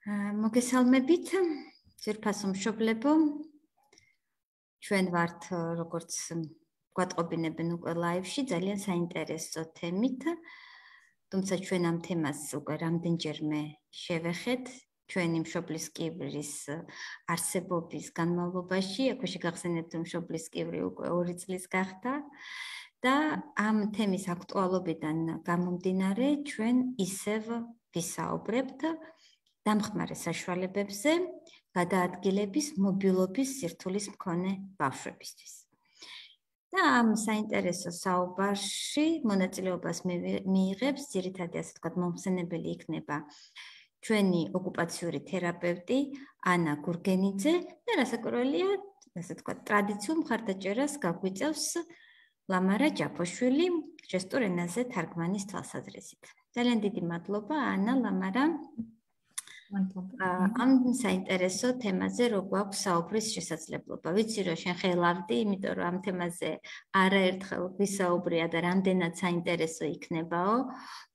მოგესალმებით, ძვირფასო მშობლებო. ჩვენ ვართ როგორც გვატყობინებენ უკვე ლაივში ძალიან საინტერესო თემით. თუმცა ჩვენ ამ თემას უკვე რამდენჯერმე შევეხეთ ჩვენი მშობლის კიბრის არსებობის განმავლობაში. აქვე შეგახსენებთ, რომ მშობლის კიბრი უკვე 2 წლის გახდა და ამ თემის აქტუალობიდან გამომდინარე ჩვენ ისევ ვისაუბრებთ დამხმარე საშუალებებზე გადაადგილების მობილობის სირთულის მქონე ბავშვებისთვის. და ამ საინტერესო საუბარში მონაწილეობას მიიღებს ძირითადად ასე ვთქვათ მომხსენებელი იქნება ჩვენი ოკუპაციური თერაპევტი ანა გურგენიძე და რასაკვირველია, ასე ვთქვათ ტრადიციულ მხარდაჭერას გაგვიწევს ლამარა ჯაფოშვილი ჟესტურ ენაზე თარგმანის თვალსაზრისით. ძალიან დიდი მადლობა ანა, ლამარა. ამ საინტერესო თემაზე რო გვაქვს საუბრის შესაძლებლობა. ვიცი რომ შენ ხელავდი, იმიტომ რომ ამ თემაზე არაერთხელ ვისაუბრია და რამდენად საინტერესო იქნებაო,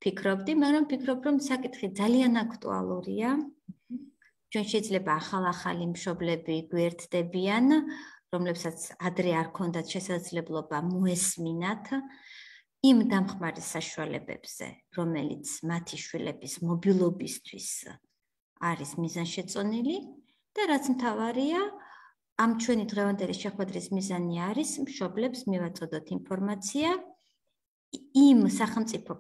ფიქრობდი, მაგრამ ფიქრობ რომ საკითხი ძალიან აქტუალურია. ჩვენ შეიძლება ახალ-ახალი მშობლები გვერდდებიან, რომლებსაც ადრე არ ქონდათ შესაძლებლობა მოესმინათ იმ დამხმარე საშუალებებზე, რომელიც მათი შვილების მობილობისთვის არის მიზანშეწონილი და რაც მთავარია, ამ ჩვენი დღევანდელი შეხვედრის მიზანი არის მშობლებს მივაწოდოთ ინფორმაცია იმ სახელმწიფო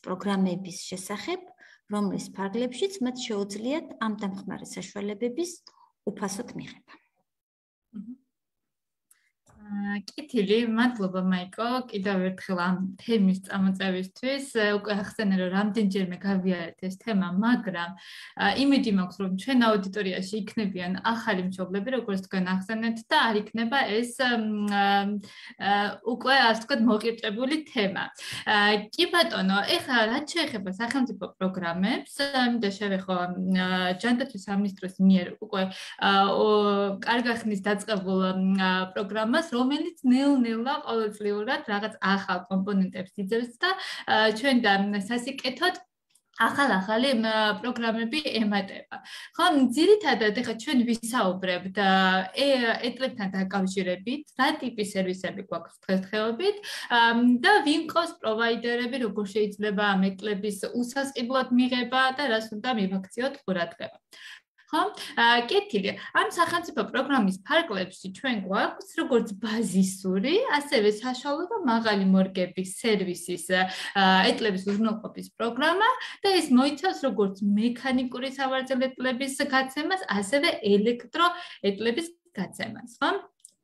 პროგრამების შესახებ, რომლის ფარგლებშიც მათ შეუძლიათ ამ დამხმარე საშუალებების უფასოდ მიღება. კითილი, მადლობა მაიკო, კიდევ ერთხელ ამ თემის წამოწევისთვის. უკვე ახსენე რომ რამდენჯერმე გავიარეთ ეს თემა, მაგრამ იმედი მაქვს რომ ჩვენ აუდიტორიაში იქნებიან ახალი მშობლები, როგორც თქვენ ახსენეთ და არ იქნება ეს უკვე ასე ვთქვათ მოყირჭებული თემა. კი ბატონო, ეხლა რაც შეეხება სახელმწიფო პროგრამებს, და შევეხო ჯანდაცვის სამინისტროს მიერ უკვე კარგა ხნის დაწყებულ პროგრამას, რომელიც ნელ-ნელა ყოველწლიურად რაღაც ახალ კომპონენტებს იძებს და ჩვენ და სასიკეთოდ ახალ-ახალი პროგრამები ემატება. ხო, ძირითადად ეხლა ჩვენ ვისაუბრებთ ეტლებთან დაკავშირებით, რა ტიპის სერვისები გვაქვს დღესდღეობით და ვინ ყავს პროვაიდერები, როგორ შეიძლება ამ ეტლების უსასყიდლოდ მიღება და რას უნდა მივაქციოთ ყურადღება. ხო, კეთილი. ამ სახელმწიფო პროგრამის ფარგლებში ჩვენ გვაქვს როგორც ბაზისური, ასევე საშუალო და მაღალი მორგების სერვისის ეტლების უზრუნველყოფის პროგრამა და ეს მოიცავს როგორც მექანიკური სავარძელ ეტლების გაცემას, ასევე ელექტრო ეტლების გაცემას, ხო?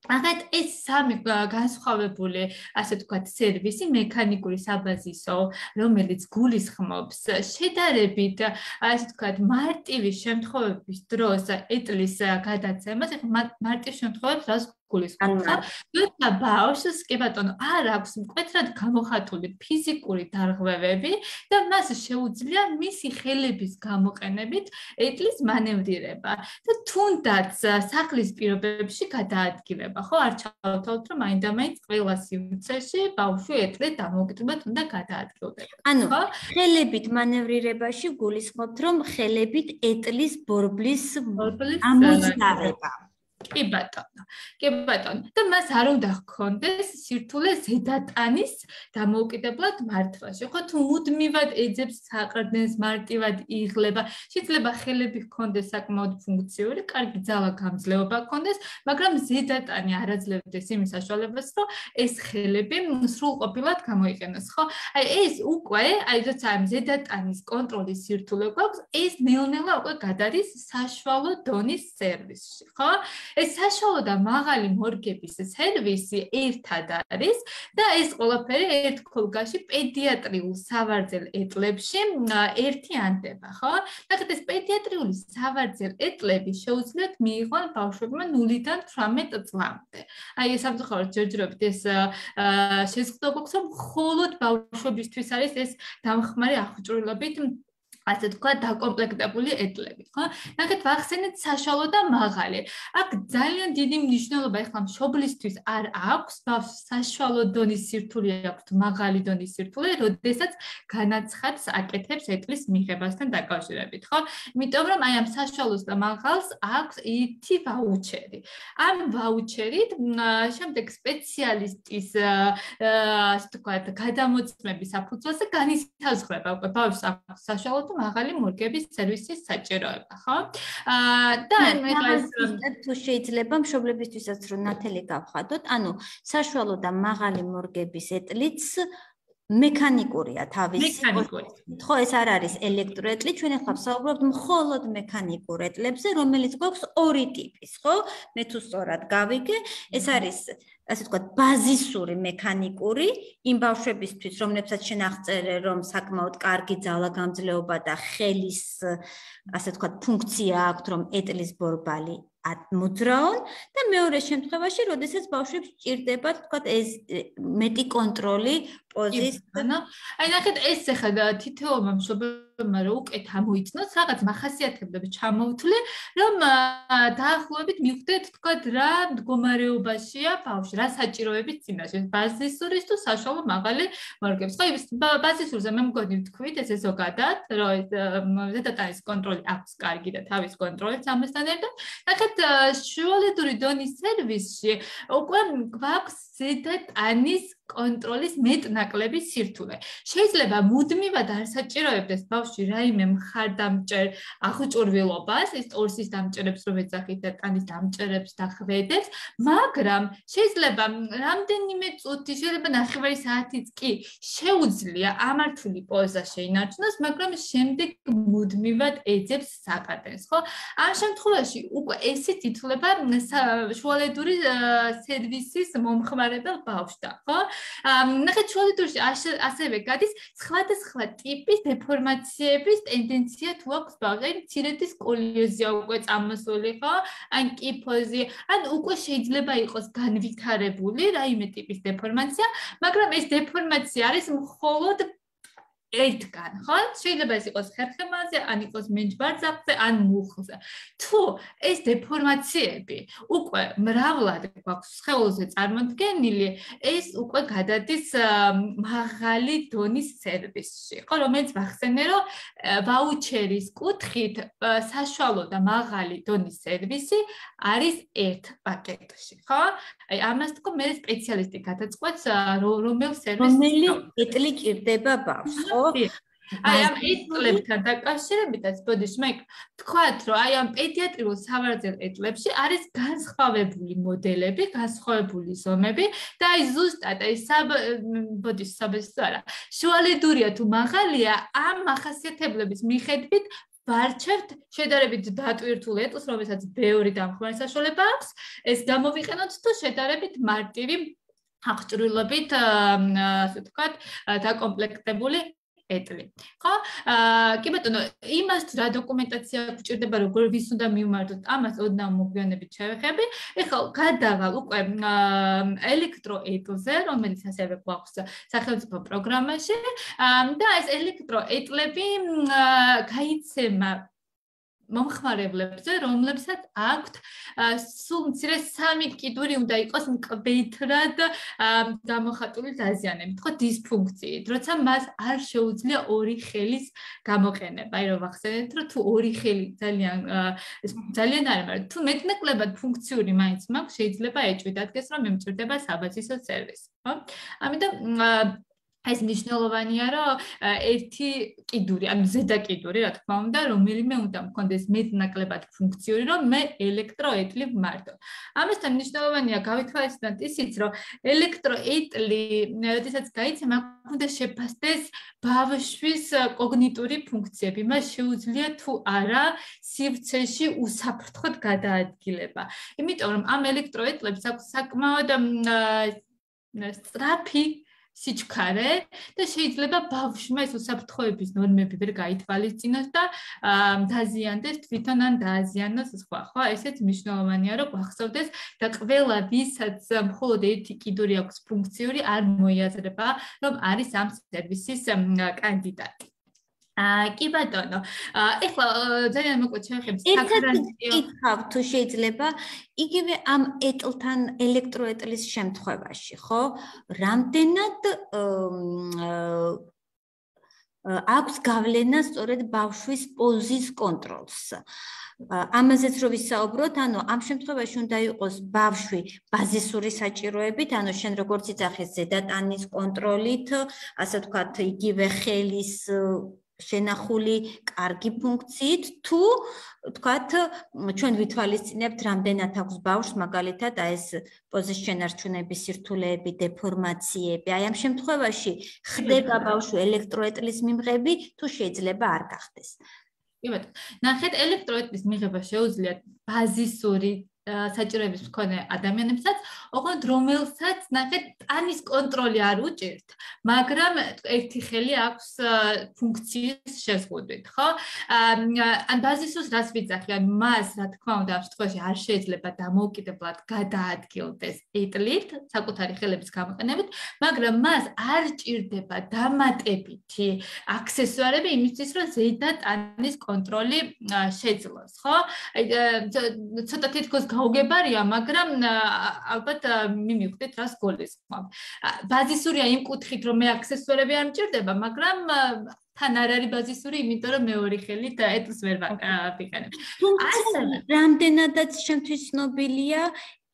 აღარ ეს სამი განსხვავებული, ასე ვთქვათ, სერვისი, მექანიკური საბაზისო, რომელიც გულისხმობს შედარებით, ასე ვთქვათ, მარტივი შემთხვევების დროს ეტლის გადაცემას, ეხლა მარტივ შემთხვევებს რას გულისხმობს? და ბავშვს, კი ბატონო, არ აქვს მკვეთრად გამოხატული ფიზიკური დარღვევები და მას შეუძლია მისი ხელების გამოყენებით ეტლის მანევრირება და თუნდაც სახლის პირობებში გადაადგილება. ხო, არ ჩავთავთ, რომ მაინდა-მაინც ყველა სივრცეში ბავშვი ეტლით დამოუკიდებლად უნდა გადაადგილდება. ანუ, ხელებით მანევრირებაში გულისხმობთ, რომ ხელებით ეტლის ბორბლის ამოწდავება. კი ბატონო. და მას არ უნდა ჰქონდეს სირთულე ზედატანის დამოუკიდებლად მართვაში. ხო, თუ მუდმივად ეძებს საყრდენს, მარტივად იღლება, შეიძლება ხელები ჰქონდეს საკმაოდ ფუნქციური, კარგი ძალა გამძლეობა ჰქონდეს, მაგრამ ზედატანი არ აძლევდეს იმის საშუალებას, რომ ეს ხელები სრულყოფილად გამოიყენოს. ხო, ეს უკვე, როცა ამ ზედატანის კონტროლის სირთულე გვაქვს, ეს ნელ-ნელა უკვე გადადის საშუალო დონის სერვისში. ხო? ეს საშუალო და მაღალი მორგების სერვისი ერთად არის და ეს ყველაფერი ერთ ქოლგაში პედიატრიულ სავარძელ ეტლებში ერთიანდება, ხო? ნახეთ, ეს პედიატრიული სავარძელ ეტლები შეუძლიათ მიიღონ ბავშვებმა 0-დან 18 წლამდე. აი, სამწუხაროდ ჯერჯერობით ეს შეზღუდვა გვაქვს, რომ მხოლოდ ბავშვებისთვის არის ეს დამხმარე აღჭურვილობით ასე თქვა დაკომპლექტებული ეტლები, ხო? ნახეთ, ვახსენეთ საშუალო და მაღალი. აქ ძალიან დიდი მნიშვნელობა ეხლა მშობლისთვის არ აქვს, ბავშვს საშუალო დონის სირთულე აქვს, მაღალი დონის სირთულე, როდესაც განაცხადს აკეთებს ეტლის მიღებასთან დაკავშირებით, ხო? იმიტომ რომ აი ამ საშუალოს და მაღალს აქვს ერთი ვაუჩერი. ამ ვაუჩერით შემდეგ სპეციალისტის ასე თქვა გადამოწმების საფუძველზე განისაზღვრება უკვე ბავშვს აქვს საშუალო და მაღალი მორგების სერვისის საჭიროება, ხო? და თუ შეიძლება მშობლებისთვისაც რომ ნათელი გავხადოთ, ანუ საშუალო და მაღალი მორგების ეტლიც მექანიკურია თავისი. ხო, ეს არ არის ელექტროეტლი, ჩვენ ახლა ვსაუბრობთ მხოლოდ მექანიკურ ეტლებზე, რომელიც გვაქვს ორი ტიპის, ხო? მე თუ სწორად გავიგე, ეს არის ასე ვთქვათ, ბაზისური მექანიკური იმ ბავშვებისთვის, რომლებსაც შენახწერე, რომ საკმაოდ კარგი ძალაგამძლეობა და ხელის, ასე ვთქვათ, ფუნქცია აქვთ, რომ ეტლის ბორბალი მოძრაონ და მეორე შემთხვევაში, როდესაც ბავშვებს სჭირდება, ვთქვათ, ეს მეტი კონტროლი პოზის. აი ნახეთ, ეს ახლა თითოეულმა მშობელმა რომ უკეთ ამოიცნოს, რაღაც მახასიათებლები ჩამოვთვლე, რომ დაახლოებით მივხვდეთ, ვთქვათ, რა მდგომარეობაშია ბავშვი, რა საჭიროების წინაშე, ბაზისურის თუ საშუალო მაღალი მორგების. ხო, ბაზისურზე მე მგონი ვთქვით, ესე ზოგადად, რომ ზედატანის კონტროლი აქვს კარგი და თავის კონტროლიც ამასთან ერთად. ნახეთ, შუალედური დონის სერვისში უკვე გვაქვს ზედატანის კონტროლის მეტნაკლები სირთულე. შეიძლება მუდმივად არ საჭიროებდეს ბავშვი რაიმე მხარდამჭერ აღჭურვილობას, ის ორსის დამჭერებს რომ ეძახით და ტანის დამჭერებს და ხვედებს, მაგრამ შეიძლება რამდენიმე წუთი, შეიძლება ნახევარი საათიც კი შეუძლია ამართული პოზა შეინარჩუნოს, მაგრამ შემდეგ მუდმივად ეძებს საკატენს, ხო? ამ შემთხვევაში უკვე ესეც ითვლება შუალედური სერვისის მომხმარებელ ბავშვთა, ხო? ნახეთ, შუალედურში ასევე გადის სხვადასხვა ტიპის დეფორმაციების ტენდენცია თუ აქვს ბავშვს, აი მცირედი სკოლიოზია უკვე წამოსული, ხო? ან კიფოზი, ან უკვე შეიძლება იყოს განვითარებული რაიმე ტიპის დეფორმაცია, მაგრამ ეს დეფორმაცია არის მხოლოდ ერთგან, ხო? შეიძლება ეს იყოს ხერხემალზე, ან იყოს მენჯბარძახზე, ან მუხლზე. თუ ეს დეფორმაციები უკვე მრავლად გვაქვს სხეულზე წარმოდგენილი, ეს უკვე გადადის მაღალი დონის სერვისში, ხო? რომელიც ვახსენე, რომ ვაუჩერის კუთხით საშუალო და მაღალი დონის სერვისი არის ერთ პაკეტში, ხო? აი ამას თქო მე სპეციალისტი გადაწყვეტს რომელ სერვისს რომელი ეტლი ჭირდება ბავშვს, ხო? აი ამ ეტლებთან დაკავშირებითაც ბოდიში მე ვთქვათ, რომ აი ამ პედიატრიულ სავარძელ ეტლებში არის განსხვავებული მოდელები, განსხვავებული ზომები და აი ზუსტად აი ბოდიში საბესო არა. შუალედურია თუ მაღალია ამ მახასიათებლების მიხედვით ვარჩევთ შედარებით დატვირთულ ეტლს, რომელსაც ბევრი დამხმარე საშუალება აქვს, ეს გამოვიყენოთ თუ შედარებით მარტივი აღჭურვილობით, ასე ვთქვათ, დაკომპლექტებული ეტლი. ხო? კი ბატონო, იმას რა დოკუმენტაცია გვჭირდება, როგორ ვის უნდა მივმართოთ, ამას ოდნავ მოგვიანებით შევეხები. ეხლა გადავალ უკვე ელექტროეტლზე, რომელიც ასევე გვაქვს სახელმწიფო პროგრამაში და ეს ელექტროეტლები გაიცემა მომხმარებლებზე, რომლებსაც აქვთ სულ მცირე 3 კიდური უნდა იყოს მკვეთრად გამოხატული დაზიანებით, ხო, დისფუნქციით, როცა მას არ შეუძლია ორი ხელის გამოყენება. აი რომ ვახსენეთ, რომ თუ ორი ხელი ძალიან არ მაგრამ თუ მეტნაკლებად ფუნქციური მაინც მაქვს, შეიძლება ეჭვი დადგეს, რომ მემჭირდება საბაზისო სერვისი, ხო? ამიტომ ეს მნიშვნელოვანია, რომ ერთი კიდური, ანუ ზედა კიდური, რა თქმა უნდა, რომელიმე უნდა მქონდეს მეტნაკლებად ფუნქციური, რომ მე ელექტროეტლი ვმართო. ამასთან მნიშვნელოვანია გავითვალისწინოთ ისიც, რომ ელექტროეტლი, როდესაც გაიცემა, უნდა შეფასდეს ბავშვის კოგნიტური ფუნქციები, მას შეუძლია თუ არა სივრცეში უსაფრთხოდ გადაადგილება. იმიტომ რომ ამ ელექტროეტლებს აქვს საკმაოდ სწრაფი სიჩქარე და შეიძლება ბავშვმა ეს უსაფრთხოების ნორმები ვერ გაითვალისწინოს და დაზიანდეს თვითონ ან დააზიანოს სხვა, ხო? ესეც მნიშვნელოვანია, რომ გვახსოვდეს და ყველა ვისაც მხოლოდ ერთი კიდური აქვს ფუნქციური, არ მოიაზრება, რომ არის ამ სერვისის კანდიდატი. კი ბატონო. ეხლა ძალიან მოკლედ შევეხებ საკარანტინო კითხავ თუ შეიძლება იგივე ამ ეტლთან ელექტროეტლის შემთხვევაში, ხო? რამდენად აქვს გავლენა სწორედ ბავშვის პოზის კონტროლს. ამაზეც რო ვისაუბროთ, ანუ ამ შემთხვევაში უნდა იყოს ბავშვი ბაზისური საჭიროებით, ანუ შენ როგორც იცახე ზედატანის კონტროლით, ასე ვთქვათ, იგივე ხელის შენახული კარგი ფუნქციით, თუ ვთქვათ, ჩვენ ვითვალისწინებთ, რამდენად აქვს ბავშვს მაგალითად ეს პოზის შენარჩუნების სირთულეები, დეფორმაციები. აი ამ შემთხვევაში ხდება ბავშვი ელექტროეტლის მიღები, თუ შეიძლება არ გახდეს. კი ბატონო. ნახეთ, ელექტროეტლის მიღება შეუძლიათ ბაზისური საჭიროების მქონე ადამიანებსაც, ოღონდ რომელსაც ნახეთ ტანის კონტროლი არ უჭირთ, მაგრამ ერთი ხელი აქვს ფუნქციის შეზღუდვით, ხო? ან ბაზისურს რას ვიძახი, ან მას, რა თქმა უნდა, ამ შემთხვევაში არ შეიძლება დამოუკიდებლად გადაადგილდეს ეტლით, საკუთარი ხელების გამოყენებით, მაგრამ მას არ ჭირდება დამატებითი აქსესუარები იმისთვის, რომ ზედა ტანის კონტროლი შეძლოს, ხო? ცოტა თითქოს გაუგებარია, მაგრამ ალბათ მიმივხვდით, რას გულისხმობ. ბაზისურია იმ კუთხით, რომ მე აქსესუარები არ მჭირდება, მაგრამ თან არ არის ბაზისური, იმიტომ რომ მეორე ხელით ეტლს ვერ ვიყენებ. რამდენადაც შემთთვის ცნობილია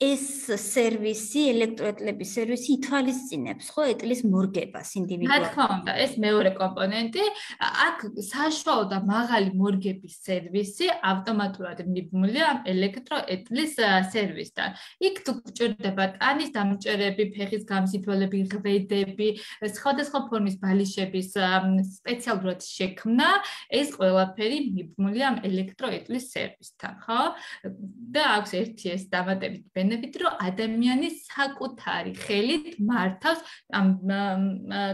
ეს სერვისი, ელექტროეტლების სერვისი ითვალისწინებს, ხო, ეტლის მორგებას ინდივიდუალურად. რა თქმა უნდა, ეს მეორე კომპონენტი, აქ საშუალო და მაღალი მორგების სერვისი ავტომატურად მიბმულია ელექტროეტლის სერვისთან. იქ თუ გჭირდება ტანის დამჭერები, ფეხის გამსითვალები, ღვედები, სხვადასხვა ფორმის ბალიშების სპეციალურად შექმნა, ეს ყველაფერი მიბმულია ელექტროეტლის სერვისთან, ხო? და აქვს ერთი ეს დამატებით რომ ადამიანის საკუთარი ხელით მართავს ამ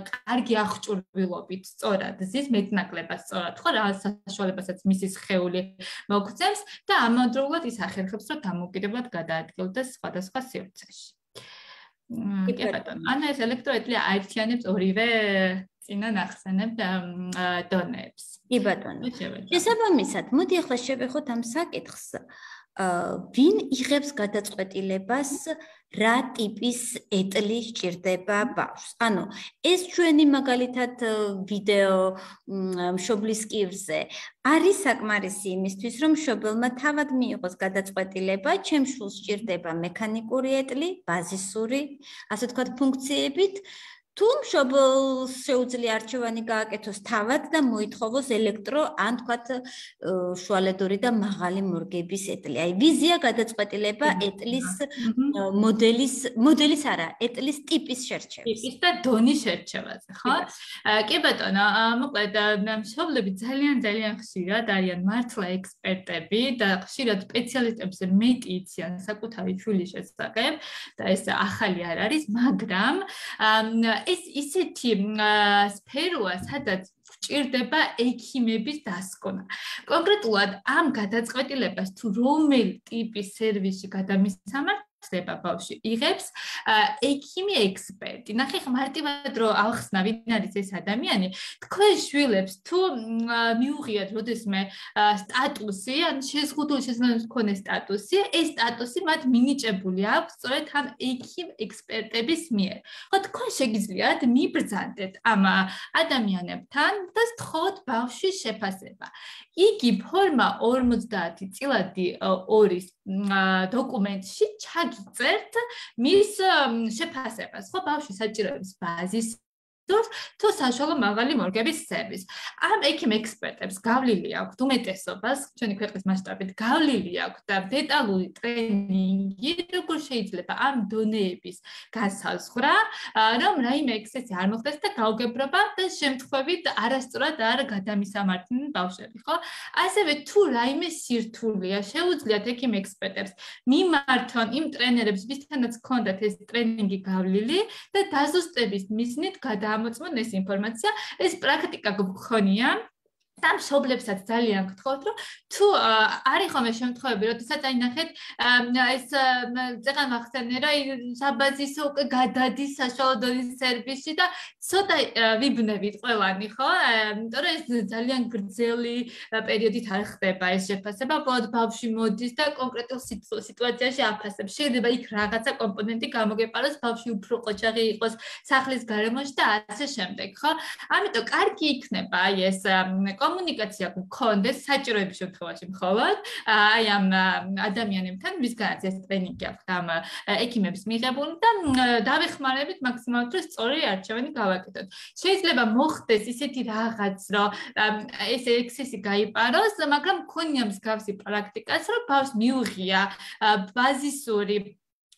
კარგი აღჭურვილობით სწორად ზის მეტნაკლებად სწორად ხო რა საშუალებასაც მისის სხეული მოგცემს და ამავდროულად ის ახერხებს რომ დამოუკიდებლად გადაადგილდეს სხვადასხვა სივრცეში. კი ბატონო, ანუ ეს ელექტროეტლი აერთიანებს ორივე წინა ნახსენებ დონეებს. კი ბატონო. შესაბამისად, მოდი ახლა შევეხოთ ამ საკითხს. ვინ იღებს გადაწყვეტილებას რა ტიპის ეტლი სჭირდება ბავშვს? ანუ ეს ჩვენი მაგალითად ვიდეო მშობლის კივრზე არის საკმარისი იმისთვის, რომ მშობელმა თავად მიიღოს გადაწყვეტილება, ჩემ შვილს სჭირდება მექანიკური ეტლი, ბაზისური, ასე ვთქვათ, ფუნქციებით, თუ მშობელს შეუძლია არჩევანი გააკეთოს თავად და მოითხოვოს ელექტრო ან თქვათ შუალედური და მაღალი მორგების ეტლი. აი ვიზია გადაწყვეტილება ეტლის მოდელის არა, ეტლის ტიპის შერჩევას. ტიპის და დონის შერჩევაზე, ხო? კი ბატონო, მოკლედ მშობლები ძალიან ხშირად არიან მართლა ექსპერტები და ხშირად სპეციალისტებს მეტი იციან საკუთარი შვილის შესახებ და ეს ახალი არ არის, მაგრამ ეს ისეთი სფეროა, სადაც გჭირდება ექიმების დასკვნა. კონკრეტულად ამ გადაწყვეტილებას თუ რომელი ტიპის სერვისი გადამისამართლება ბავშვი იღებს ექიმი ექსპერტი. ნახე ხა მარტივად რომ ახსნა ვინ არის ეს ადამიანი, თქვენ შვილებს თუ მიუღიათ როდესმე სტატუსი, ან შეზღუდული შესაძლებლობის მქონე სტატუსი, ეს სტატუსი მათ მინიჭებული აქვს სწორედ ამ ექიმ ექსპერტების მიერ. ხო თქვენ შეგიძლიათ მიბრძანდეთ ამ ადამიანებთან და სთხოვოთ ბავშვის შეფასება. იგი ფორმა 50 წილადი 2-ის დოკუმენტში ჩაგიწერთ მის შეფასებას, ხო, ბავშვის საჭიროების ბაზის თუ საშუალო მაღალი მორგების სერვისი. ამ ექიმ ექსპერტებს გავლილი აქვთ უმეტესობას, ჩვენი ქვეყნის მასშტაბით გავლილი აქვთ და დეტალური ტრენინგი, როგორ შეიძლება ამ დონეების განსაზღვრა, რომ რაიმე ექსცესი არ მოხდეს და გაუგებრობა და შემთხვევით არასწორად არ გადამისამართნენ ბავშვები, ხო? ასევე თუ რაიმე სირთულეა, შეუძლიათ ექიმ ექსპერტებს მიმართონ იმ ტრენერებს, ვისთანაც ჰქონდათ ეს ტრენინგი გავლილი და დაზუსტების მიზნით გადაამოწმონ ეს ინფორმაცია. ეს პრაქტიკა გქონია სამშობლებსაც ძალიან გთხოვთ, რომ თუ არის ხოლმე შემთხვევები, როდესაც აი ნახეთ ეს წეგან მახსენე რა საბაზისო უკვე გადადის საშუალო დონის სერვისში და ცოტა ვიბნებით ყველანი, ხო? იმიტომ რომ ეს ძალიან გრძელი პერიოდით არ ხდება ეს შეფასება, უბრალოდ ბავშვი მოდის და კონკრეტულ სიტუაციაში აფასებს. შეიძლება იქ რაღაცა კომპონენტი გამოგეპაროს, ბავშვი უფრო ყოჩაღი იყოს სახლის გარემოში და ასე შემდეგ, ხო? ამიტომ კარგი იქნება აი ეს კომუნიკაცია გქონდეს საჭიროების შემთხვევაში მხოლოდ აი ამ ადამიანებთან, ვისგანაც ეს ტრენინგი აქვთ ამ ექიმების მიღებული და დავეხმარებით მაქსიმალურად რომ სწორი არჩევანი გავაკეთოთ. შეიძლება მოხდეს ისეთი რაღაც, რომ ეს ექსესი გაიპაროს, მაგრამ მქონია მსგავსი პრაქტიკაც, რომ ბავშვს მიუღია ბაზისური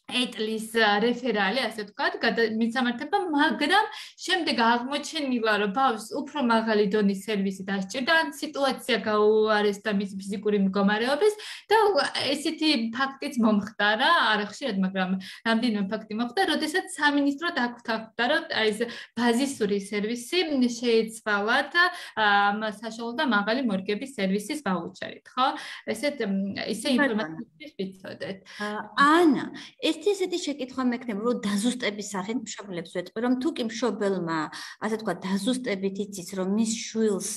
ეტლის რეფერალი, ასე ვთქვათ, მისამართება, მაგრამ შემდეგ აღმოჩენილა, რომ ბავშვს უფრო მაღალი დონის სერვისი დასჭირდა, ან სიტუაცია გაუარესდა მის ფიზიკური მდგომარეობის და ესეთი ფაქტიც მომხდა რა, არახშირად, მაგრამ რამდენიმე ფაქტი მოხდა, როდესაც სამინისტრო დაგვთავდა, რომ ეს ბაზისური სერვისი შეიცვალათ საშუალო და მაღალი მორგების სერვისის ვაუჩერით, ხო? ისე ინფორმაციას ვიცოდეთ. ანა, ესეთი შეკითხვა მექნება, რომ დაზუსტების სახით მშობლებს ვეტყვი, რომ თუ კი მშობელმა, ასე ვთქვათ, დაზუსტებით იცის, რომ მის შვილს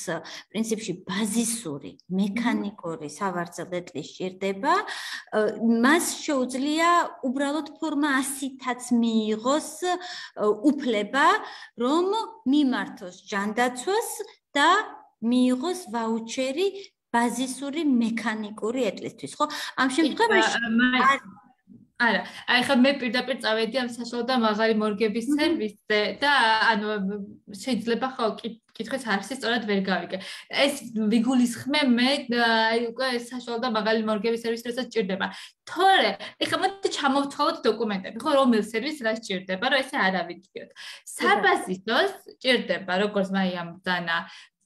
პრინციპში ბაზისური, მექანიკური სავარძელ ეტლი სჭირდება, მას შეუძლია უბრალოდ ფორმა 100-აც მიიღოს უფლება, რომ მიმართოს ჯანდაცვას და მიიღოს ვაუჩერი ბაზისური მექანიკური ეტლისთვის, ხო? ამ შემთხვევაში არა, აი ხა მე პირდაპირ წავედი ამ საშუალო და მაღალი მორგების სერვისზე და ანუ შეიძლება ხო კითხვის არსი სწორად ვერ გავიგე. ეს ვიგულისხმე მე აი უკვე საშუალო და მაღალი მორგების სერვისი რასაც ჭირდება. თორე, ეხლა მოდი ჩამოვთვალოთ დოკუმენტები, ხო, რომელ სერვისს რა სჭირდება, რომ ესე არ ავიგიოთ. საბაზისოს ჭირდება, როგორც მაიამ ბრძანა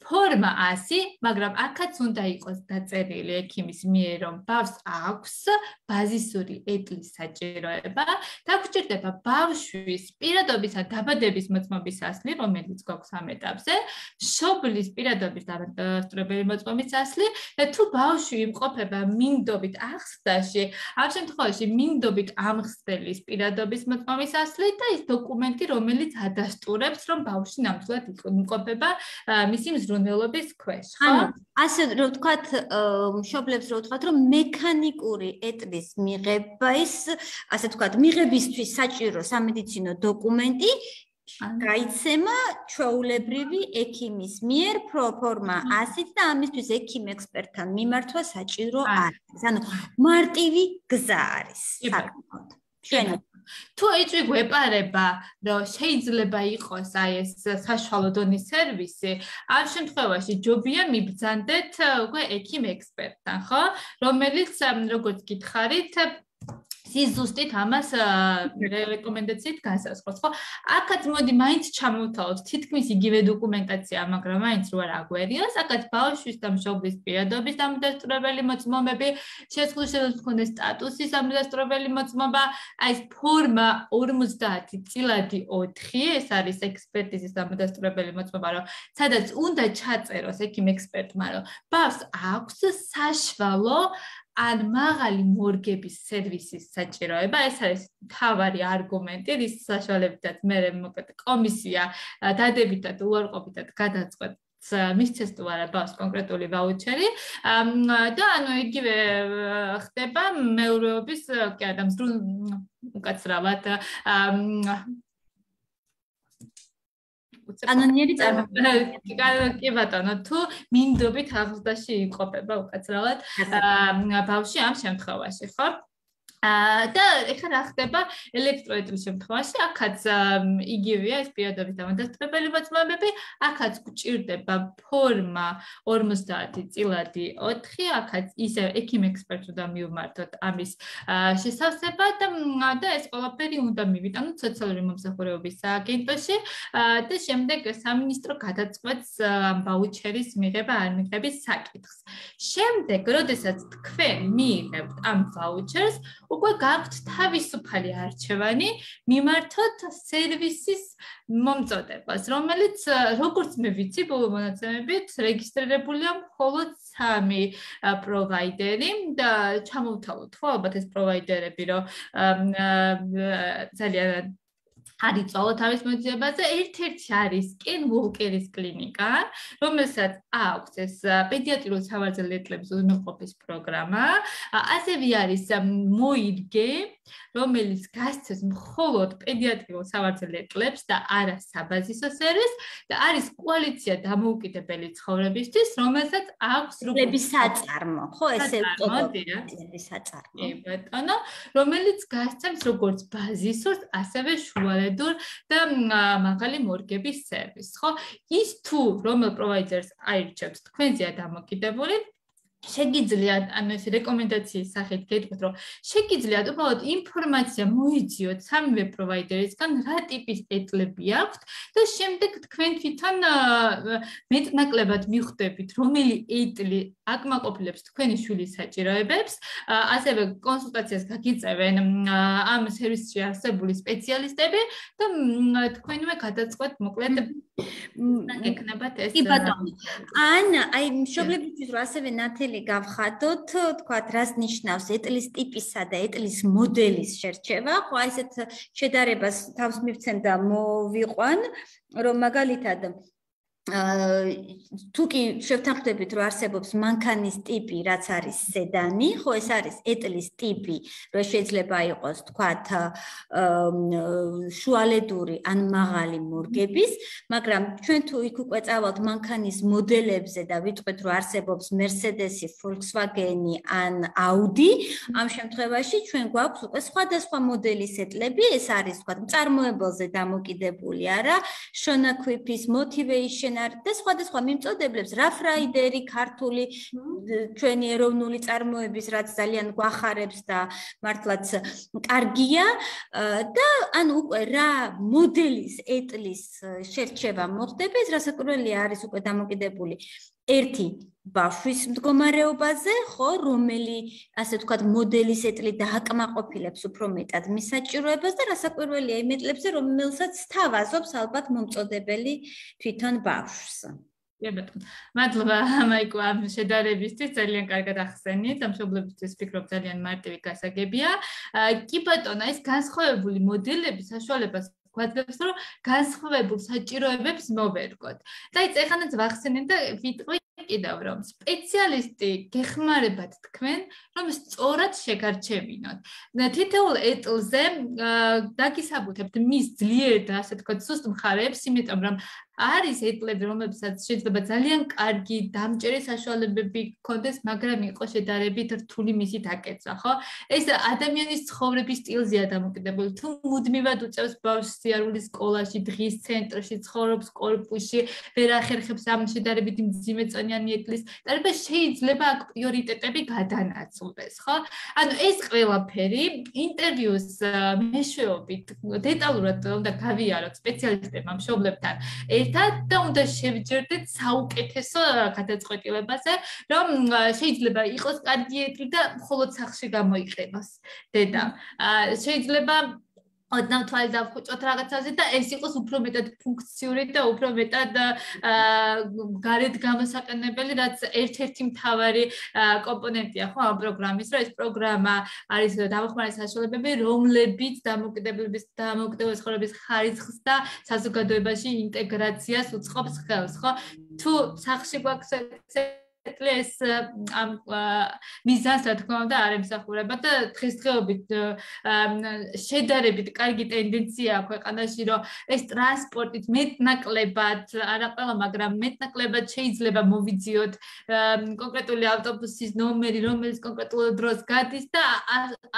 ფორმა 100, მაგრამ აქაც უნდა იყოს დაწერილი ექიმის მიერ, რომ ბავშვს აქვს ბაზისური ეტლის საჭიროება და გვჭირდება ბავშვის პირადობის ან დაბადების მოწმობის ასლი, რომელიც გვაქვს ამ ეტაპზე, მშობლის პირადობის დასწრებელი მოწმობის ასლი და თუ ბავშვი იმყოფება მინდობით აღზრდაში, ამ შემთხვევაში მინდობით ამხსნელის პირადობის მოწმობის ასლი და ის დოკუმენტი, რომელიც ადასტურებს, რომ ბავშვი ნამდვილად იმყოფება მისი მზრუნველობის ქვეშ, ხო? ასე რომ ვთქვათ, მშობლებს რომ ვთქვათ, რომ მექანიკური ეტლის მიღების, ასე ვთქვათ, მიღებისთვის საჭირო სამედიცინო დოკუმენტი გაიცემა ჩვეულებრივი ექიმის მიერ ფორმა 100 და ამისთვის ექიმ ექსპერტთან მიმართვა საჭირო არის. ანუ მარტივი გზა არის საკმაოდ. თუ ეჭვი გვეპარება, რომ შეიძლება იყოს აი ეს საშუალო დონის სერვისი, ამ შემთხვევაში ჯობია მიბრძანდეთ უკვე ექიმ ექსპერტთან, ხო? რომელიც როგორც გითხარით, ზუსტით ამას რეკომენდაციით განსაზღვროს, ხო? აქაც მოდი მაინც ჩამოვთვალოთ თითქმის იგივე დოკუმენტაცია, მაგრამ მაინც რო არ აგვერიოს, აქაც ბავშვის და მშობლის პირადობის დამადასტურებელი მოწმობები, შესაძლოა ჰქონდეს სტატუსის დამადასტურებელი მოწმობა, აი ეს ფორმა 50-4, ეს არის ექსპერტიზის დამადასტურებელი მოწმობა, რომ სადაც უნდა ჩაწეროს ექიმ ექსპერტმა, რომ ბავშვს აქვს საშუალო ან მაღალი მორგების სერვისის საჭიროება, ეს არის მთავარი არგუმენტი, რის საშუალებითაც მე მოკლედ კომისია დადებითად უარყოფითად გადაწყვეტს მისცეს თუ არა ბავშვს კონკრეტული ვაუჩერი და ანუ იგივე ხდება მეურვეობის კი არა უკაცრავად კანონიერი წარმოქმნა. კი ბატონო, თუ მინდობით აღზრდაში იმყოფება უკაცრავად ბავშვი ამ შემთხვევაში, ხო? და ეხლა რა ხდება ელექტროეტლის შემთხვევაში, აქაც იგივეა ეს პირადობის დამადასტურებელი მოწმობები, აქაც გვჭირდება ფორმა 50-4, აქაც ისე ექიმ ექსპერტს უნდა მივმართოთ ამის შესავსებად და ეს ყველაფერი უნდა მივიტანოთ სოციალური მომსახურებების სააგენტოში და შემდეგ სამინისტრო გადაწყვეტს ვაუჩერის მიღება არ მიღების საკითხს. შემდეგ, როდესაც თქვენ მიიღებთ ამ ვაუჩერს, უკვე გაქვთ თავისუფალი არჩევანი მიმართოთ სერვისის მომწოდებას, რომელიც როგორც მე ვიცი, ბოლო მონაცემებით რეგისტრირებულია მხოლოდ 3 პროვაიდერი და ჩამოვთავოთ ხო ალბათ ეს პროვაიდერები რომ ძალიან არის წავა თავის მოძიებაზე ერთ-ერთი არის კენ ვოლკერის კლინიკა, რომელსაც აქვს ეს პედიატრიულ სავარძელებლების უზრუნველყოფის პროგრამა, ასევე არის მოირგე, რომელიც გასცეს მხოლოდ პედიატრიულ სავარძელებლებს და არა საბაზისო სერვისს და არის კოალიცია დამოუკიდებელი ცხოვრებისთვის, რომელსაც აქვს წლების საწარმო, ხო ესე ვწოდოთ საწარმო. ბატონო, რომელიც გასცემს როგორც ბაზისურს, ასევე შუალედურ და მაღალი მორგების სერვისს, ხო? ის თუ რომელ პროვაიდერს აირჩევს, თქვენზეა დამოკიდებული. შეგიძლიათ, ანუ ეს რეკომენდაციის სახით გეტყვით, რომ შეგიძლიათ უბრალოდ ინფორმაცია მოიძიოთ სამივე პროვაიდერისგან, რა ტიპის ეტლები აქვთ და შემდეგ თქვენ თვითონ მეტნაკლებად მიხვდებით, რომელი ეტლი აკმაყოფილებს თქვენი შვილის საჭიროებებს, ასევე კონსულტაციას გაგიწევენ ამ სერვისში არსებული სპეციალისტები და თქვენივე გადაწყვეტ მოკლედ ეკნებათ ეს. კი ბატონო. ან აი მშობლებისთვის რომ ასევე ნათელი გავხადოთ, თქვათ, რას ნიშნავს ეტლის ტიპისა და ეტლის მოდელის შერჩევა, ხო, აი ესეთ შედარებას თავს მივცემ და მოვიყვან, რომ მაგალითად თუ კი შევთანხმდებით, რომ არსებობს მანქანის ტიპი, რაც არის სედანი, ხო, ეს არის ეტლის ტიპი, რომ შეიძლება იყოს, თქვათ, შუალედური ან მაღალი მორგების, მაგრამ ჩვენ თუ იქ უკვე წავალთ მანქანის მოდელებზე და ვიტყვით, რომ არსებობს Mercedes-ი, Volkswagen-ი ან Audi, ამ შემთხვევაში ჩვენ გვაქვს უკვე სხვადასხვა მოდელის ეტლები, ეს არის, თქვათ, მწარმოებელზე დამოკიდებული არა, შონაქვიფის motivation და სხვადასხვა მიმწოდებლებს რაფრაიდერი ქართული ჩვენი ეროვნული წარმოების რაც ძალიან გვახარებს და მართლაც კარგია და ან უკვე რა მოდელის ეტლის შერჩევა მოხდება ეს რასაკვირველია არის უკვე დამოკიდებული ერთი ბავშვის მდგომარეობაზე, ხო, რომელი, ასე ვთქვათ, მოდელის ეტლი დააკმაყოფილებს უფრო მეტად მის საჭიროებას და რასაკვირველია იმ ეტლებზე, რომელსაც სთავაზობს ალბათ მომწოდებელი თვითონ ბავშვს. მადლობა მაიკო ამ შედარებისთვის ძალიან კარგად ახსენეთ, ამ მშობლებისთვის ვფიქრობ ძალიან მარტივი გასაგებია. კი ბატონო, ეს განსხვავებული მოდელები საშუალებას გვაძლევს, რომ განსხვავებულ საჭიროებებს მოვერგოთ. და აი ეხანაც ვახსენებ და ვიტყვი კიდევ რომ სპეციალისტი გეხმარებათ თქვენ, რომ სწორად შეგარჩევინოთ. თითოეულ ეტლზე დაგისაბუთებთ მის ძლიერ და ასე ვთქვათ სუსტ მხარეებს, იმიტომ რომ არის ეტლები, რომლებსაც შეიძლება ძალიან კარგი დამჭერი საშუალებები გქონდეს, მაგრამ იყოს შედარებით რთული მისი დაკეცვა, ხო? ეს ადამიანის ცხოვრების სტილზეა დამოკიდებული. თუ მუდმივად უწევს ბავშვს სიარულის სკოლაში, დღის ცენტრში, ცხოვრობს კორპუსში, ვერ ახერხებს ამ შედარებით მძიმეწონიანი ეტლის, და შეიძლება აქ პრიორიტეტები გადანაცვლდეს, ხო? ანუ ეს ყველაფერი ინტერვიუს მეშვეობით დეტალურად უნდა გავიაროთ სპეციალისტებმა, მშობლებთან. და უნდა შევჯერდეთ საუკეთესო გადაწყვეტილებაზე, რომ შეიძლება იყოს კარგი ეტლი და მხოლოდ სახლში გამოიყენოს დედა. შეიძლება ოდნავ თვალს დავხვიჭოთ რაღაცაზე და ეს იყოს უფრო მეტად ფუნქციური და უფრო მეტად გარეთ გამოსაყენებელი, რაც ერთ-ერთი მთავარი კომპონენტია ხო ამ პროგრამის, რომ ეს პროგრამა არის დამხმარე საშუალებები, რომლებიც დამოუკიდებელი ცხოვრების ხარისხს და საზოგადოებაში ინტეგრაციას უწყობს ხელს, ხო? თუ სახლში გვაქვს ეს ამ მიზანს რა თქმა უნდა არ ემსახურება და დღესდღეობით შედარებით კარგი ტენდენცია ქვეყანაში, რომ ეს ტრანსპორტით მეტნაკლებად, არა ყველა, მაგრამ მეტნაკლებად შეიძლება მოვიძიოთ კონკრეტული ავტობუსის ნომერი, რომელიც კონკრეტულ დროს გადის და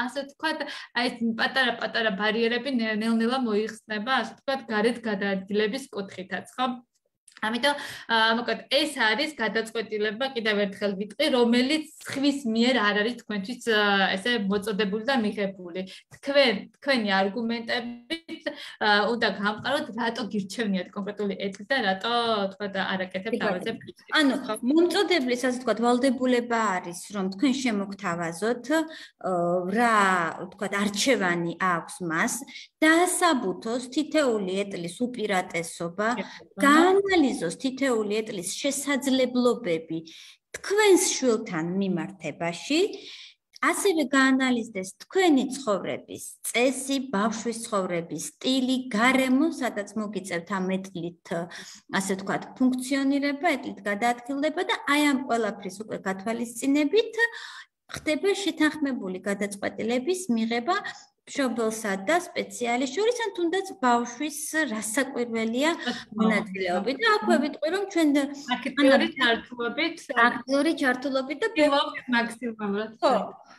ასე ვთქვათ, აი ეს პატარა ბარიერები ნელ-ნელა მოიხსნება, ასე ვთქვათ, გარეთ გადაადგილების კუთხითაც, ხო? ამიტომ მოკლედ ეს არის გადაწყვეტილება, კიდევ ერთხელ ვიტყვი, რომელიც ხვის მიერ არ არის თქვენთვის ესე მოწოდებული და მიღებული. თქვენი არგუმენტებით უნდა გამყაროთ, რატო გირჩევნიათ კონკრეტული ეტლი და რატო თქვა არაკეთებთ ამაზე ფიქრით. ანუ მომწოდებლის ასე თქვა ვალდებულება არის, რომ თქვენ შემოგთავაზოთ რა თქვა არჩევანი აქვს მას, დაასაბუთოს თითეული ეტლის უპირატესობა, გაანალიზოს თითეული ეტლის შესაძლებლობები თქვენს შვილთან მიმართებაში, ასევე გაანალიზდეს თქვენი ცხოვრების წესი, ბავშვის ცხოვრების სტილი, გარემო, სადაც მოგიწევთ ამ ეტლით, ასე ვთქვათ, ფუნქციონირება, ეტლით გადაადგილდება და აი ამ ყველაფრის უკვე გათვალისწინებით ხდება შეთანხმებული გადაწყვეტილების მიღება მშობელსა და სპეციალისტ შორის, ან თუნდაც ბავშვის რასაკვირველია მონაწილეობით. და აქვე ვიტყვი, რომ ჩვენ აქტიური ჩართულობით და მაქსიმალურად.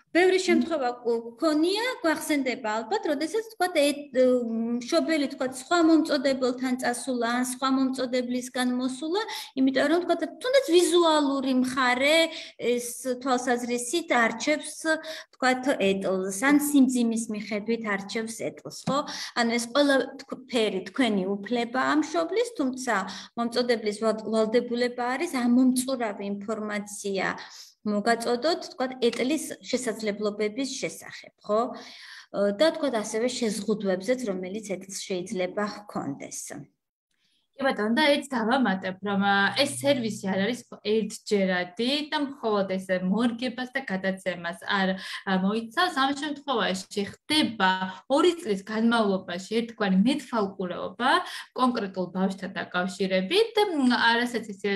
ბევრი შემთხვევა გქონია, გვახსენდება ალბათ, როდესაც თქვა მშობელი თქვა სხვა მომწოდებელთან წასულა, ან სხვა მომწოდებლისგან მოსულა, იმიტომ რომ თქვა თუნდაც ვიზუალური მხარე ეს თვალსაზრისით არჩევს თქვა ეტლს, ან სიმძიმის მიხედვით არჩევს ეტლს, ხო? ანუ ეს ყველაფერი თქვენი უფლებაა მშობლის, თუმცა მომწოდებლის ვალდებულება არის ამომწურავი ინფორმაცია მოგაწოდოთ, თქვა ეტლის შესაძლებლობების შესახებ, ხო? და თქვა ასევე შეზღუდვებზეც, რომელიც ეტლს შეიძლება ჰქონდეს. კი ბატონო, და ეს დავამატებ, რომ ეს სერვისი არ არის ერთჯერადი და მხოლოდ ეს მორგებას და გადაცემას არ მოიცავს. ამ შემთხვევაში ხდება 2 წლის განმავლობაში ერთგვარი მეტფალყურეობა კონკრეტულ ბავშვთან დაკავშირებით, არასაც ისე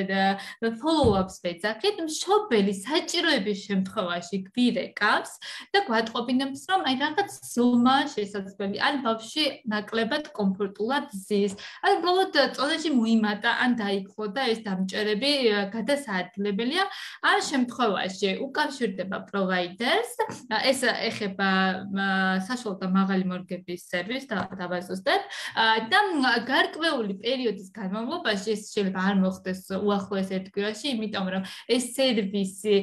follow-ups ვეძახით, მშობელი საჭიროების შემთხვევაში გვირეკავს და გვატყობინებს, რომ აი რაღაც ზომა შესაძლებელი, ან ბავშვი ნაკლებად კომფორტულად ზის, ან უბრალოდ მოიმატა ან დაიქხო და ეს დამჭერები გადასაადგილებელია. ამ შემთხვევაში უკავშირდება პროვაიდერს, ეს ეხება საშუალო და მაღალი მორგების სერვისს დავაზუსტებ და გარკვეული პერიოდის განმავლობაში ეს შეიძლება არ მოხდეს უახლოეს ერთ კვირაში, იმიტომ რომ ეს სერვისი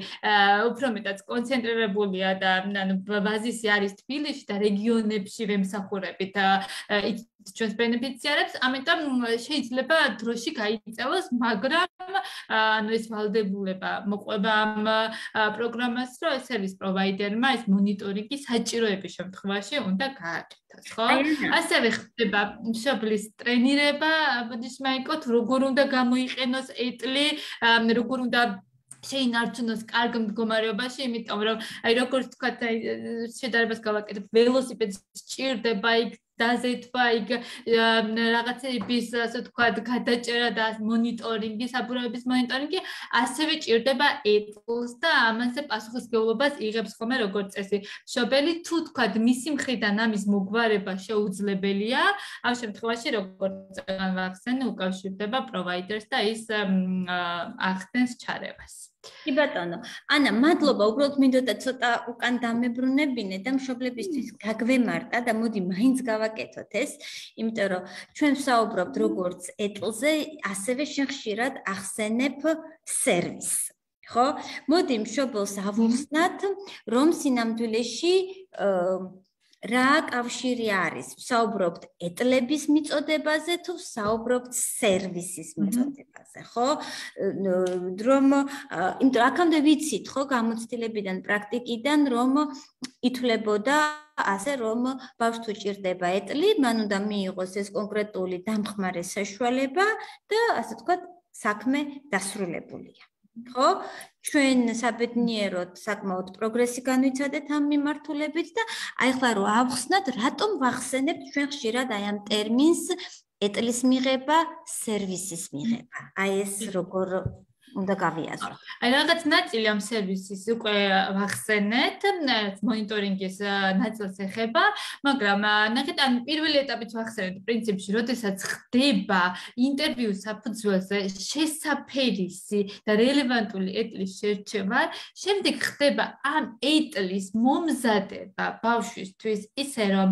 უფრო მეტად კონცენტრირებულია და ბაზისი არის თბილისში და რეგიონებში ვემსახურებით ჩვენს ბენეფიციარებს, ამიტომ შეიძლება დროში გაიწევოს, მაგრამ ანუ ეს ვალდებულება მოყვება ამ პროგრამას, რომ ეს სერვის პროვაიდერმა ეს მონიტორინგი საჭიროების შემთხვევაში უნდა გააკეთოს, ხო? ასევე ხდება მშობლის ტრენირება, ბოდიშმაიკოთ, როგორ უნდა გამოიყენოს ეტლი, როგორ უნდა შეინარჩუნოს კარგ მდგომარეობაში, იმიტომ რომ აი როგორც თქვა, შედარებას გავაკეთებ, ველოსიპედს სჭირდება იქ დაზეთვა, იქ რაღაცების, ასე ვთქვათ, გადაჭერა და მონიტორინგი, საბურავების მონიტორინგი, ასევე ჭირდება ეტლს და ამაზე პასუხისმგებლობას იღებს ხოლმე როგორც წესი. მშობელი თუ თქვათ, მისი მხრიდან ამის მოგვარება შეუძლებელია, ამ შემთხვევაში როგორც ვახსენე, უკავშირდება პროვაიდერს და ის ახდენს ჩარევას. კი ბატონო, ანა, მადლობა, უბრალოდ მინდოდა ცოტა უკან დამებრუნებინე და მშობლებისთვის გაგვემართა და მოდი მაინც გავაკეთოთ ეს, იმიტომ რომ ჩვენ ვსაუბრობთ როგორც ეტლზე, ასევე ხშირად ახსენებ სერვისს. ხო? მოდი მშობელს ავუხსნათ, რომ სინამდვილეში რა კავშირი არის? ვსაუბრობთ ეტლების მიწოდებაზე თუ ვსაუბრობთ სერვისის მიწოდებაზე, ხო? რომ იმიტომ აქამდე ვიცით, ხო, გამოცდილებიდან, პრაქტიკიდან, რომ ითვლებოდა ასე რომ ბავშვს თუ ჭირდება ეტლი, მან უნდა მიიღოს ეს კონკრეტული დამხმარე საშუალება და ასე ვთქვათ, საქმე დასრულებულია. ხო? ჩვენ საბედნიეროდ საკმაოდ პროგრესი განვიცადეთ ამ მიმართულებით და აი ხლა რომ ავხსნათ, რატომ ვახსენებთ ჩვენ ხშირად აი ამ ტერმინს ეტლის მიღება, სერვისის მიღება. აი ეს როგორ უნდა გავიაზრო. აი რაღაც ნაწილი ამ სერვისის უკვე ვახსენეთ, მონიტორინგის ნაწილს ეხება, მაგრამ ნახეთ, ან პირველი ეტაპით ვახსენეთ პრინციპში, როდესაც ხდება ინტერვიუს საფუძველზე შესაფერისი და რელევანტული ეტლის შერჩევა, შემდეგ ხდება ამ ეტლის მომზადება ბავშვისთვის, ისე რომ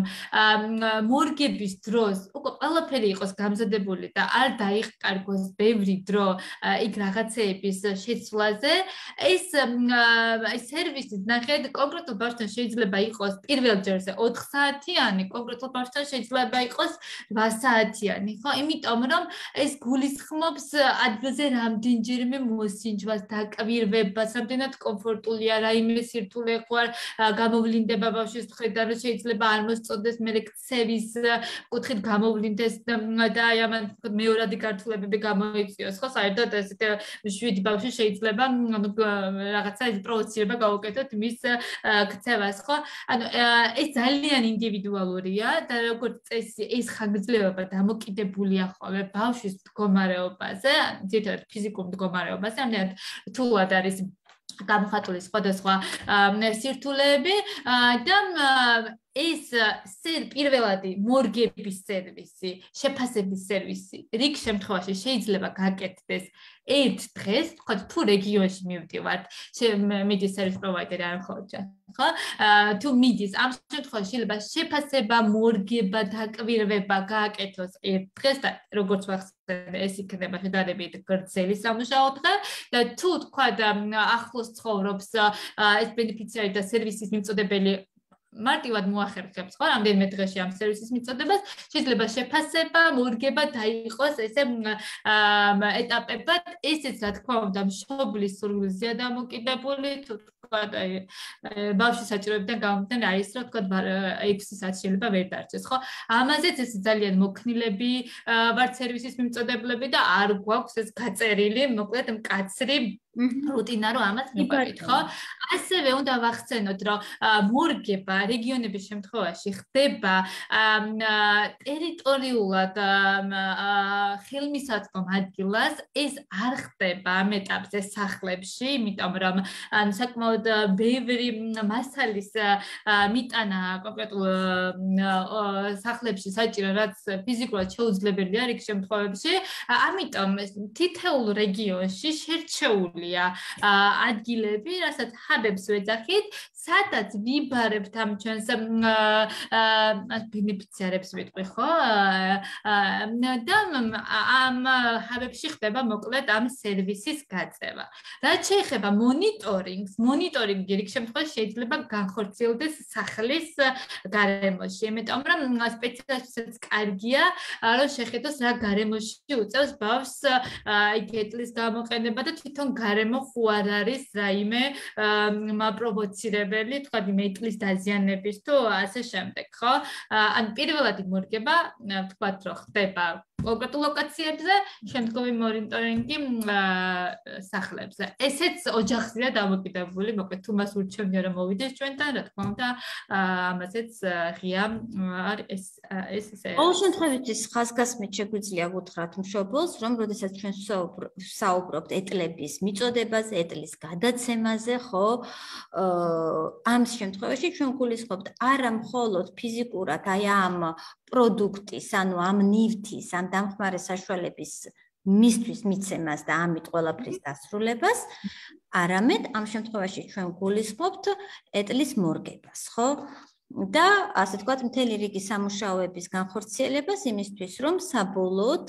მორგების დროს უკვე ყველაფერი იყოს გამზადებული და არ დაიხკარგოს ბევრი დრო იქ რაღაცე ინფორმაციების შეცვლაზე ეს სერვისის ნახეთ კონკრეტულ ბავშვთან შეიძლება იყოს პირველ ჯერზე 4 საათიანი, კონკრეტულ ბავშვთან შეიძლება იყოს 8 საათიანი, ხო? იმიტომ რომ ეს გულისხმობს ადგილზე რამდენჯერმე მოსინჯვას, დაკვირვებას, რამდენად კომფორტულია, რაიმე სირთულე ხარ, გამოვლინდება ბავშვის მხრიდან, რომ შეიძლება არ მოსწონდეს მერე ქცევის კუთხით გამოვლინდეს და აი ამან მეორადი გართულებები გამოიწვიოს, ხო? საერთოდ ესეთ 7 ბავშვი შეიძლება რაღაცა ის პროვოცირება გავუკეთოთ მის ქცევას, ხო? ანუ ეს ძალიან ინდივიდუალურია და როგორც წესი ეს ხანგრძლივობა დამოკიდებულია ხოლმე ბავშვის მდგომარეობაზე, ძირითადად ფიზიკურ მდგომარეობაზე, ამდენად რთულად არის გამოხატული სხვადასხვა სირთულეები და ეს პირველადი მორგების სერვისი, შეფასების სერვისი რიგ შემთხვევაში შეიძლება გაკეთდეს ერთ დღეს, თქვათ თუ რეგიონში მივდივართ, მიდის სერვის პროვაიდერი არ ხოჭა, ხო? თუ მიდის, ამ შემთხვევაში შეიძლება შეფასება, მორგება, დაკვირვება გააკეთოს ერთ დღეს და როგორც ვახსენე, ეს იქნება შედარებით გრძელი სამუშაო დღე და თუ თქვათ ახლოს ცხოვრობს ეს ბენეფიციარი და სერვისის მიმწოდებელი მარტივად მოახერხებს, ხო, რამდენიმე დღეში ამ სერვისის მიწოდებას, შეიძლება შეფასება, მორგება დაიყოს ესე ეტაპებად, ესეც რა თქმა უნდა მშობლის სურვილზეა დამოკიდებული, თუ თქვათ ბავშვის საჭიროებიდან გამომდინარე არის, რომ თქვათ 6 საათი შეიძლება ვერ დარჩეს, ხო? ამაზეც ეს ძალიან მოქნილები ვართ სერვისის მიმწოდებლები და არ გვაქვს ეს გაწერილი, მოკლედ მკაცრი რუტინა რომ ამას მივაკეთოთ, ხო? ასევე უნდა ვახსენოთ, რომ მორგება რეგიონების შემთხვევაში ხდება ტერიტორიულად ხელმისაწვდომ ადგილას, ეს არ ხდება ამ ეტაპზე სახლებში, იმიტომ რომ საკმაოდ ბევრი მასალის მიტანა კონკრეტულ სახლებში საჭირო, რაც ფიზიკურად შეუძლებელია რიგ შემთხვევებში, ამიტომ თითოეულ რეგიონში შერჩეული ადგილები, რასაც ჰაბებს ვეძახით, სადაც ვიბარებთ ამ ჩვენს ბენეფიციარებს ვიტყვი, ხო? და ამ ჰაბებში ხდება მოკლედ ამ სერვისის გაწევა. რაც შეეხება მონიტორინგს, მონიტორინგი რიგ შემთხვევაში შეიძლება განხორციელდეს სახლის გარემოში, იმიტომ რომ სპეციალისტებსაც კარგია, რომ შეხედოს რა გარემოში უწევს ბავშვს ეკეტლის გამოყენება და თვითონ გარემო ხო არ არის რაიმე მაპროვოცირებელი, თქვა მეტლის დაზიანების თუ ასე შემდეგ, ხო? ან პირველადი მორგება, თქვა რომ ხდება კონკრეტულ ლოკაციებზე, შემდგომი მონიტორინგი სახლებზე. ესეც ოჯახზეა დამოკიდებული, მოკლედ თუ მას ურჩევნია რომ მოვიდეს ჩვენთან, რა თქმა უნდა, ამაზეც ღია არის ეს ესე. ყოველ შემთხვევაში ხაზგასმით შეგვიძლია ვუთხრათ მშობელს, რომ როდესაც ჩვენ საუბრობთ ეტლების მიწოდებაზე, ეტლის გადაცემაზე, ხო? ამ შემთხვევაში ჩვენ გულისხმობთ არა მხოლოდ ფიზიკურად აი ამ პროდუქტის, ანუ ამ ნივთის, ამ დამხმარე საშუალების მისთვის მიცემას და ამით ყველაფრის დასრულებას, არამედ ამ შემთხვევაში ჩვენ გულისხმობთ ეტლის მორგებას, ხო? და ასე ვთქვათ, მთელი რიგი სამუშაოების განხორციელებას იმისთვის, რომ საბოლოოდ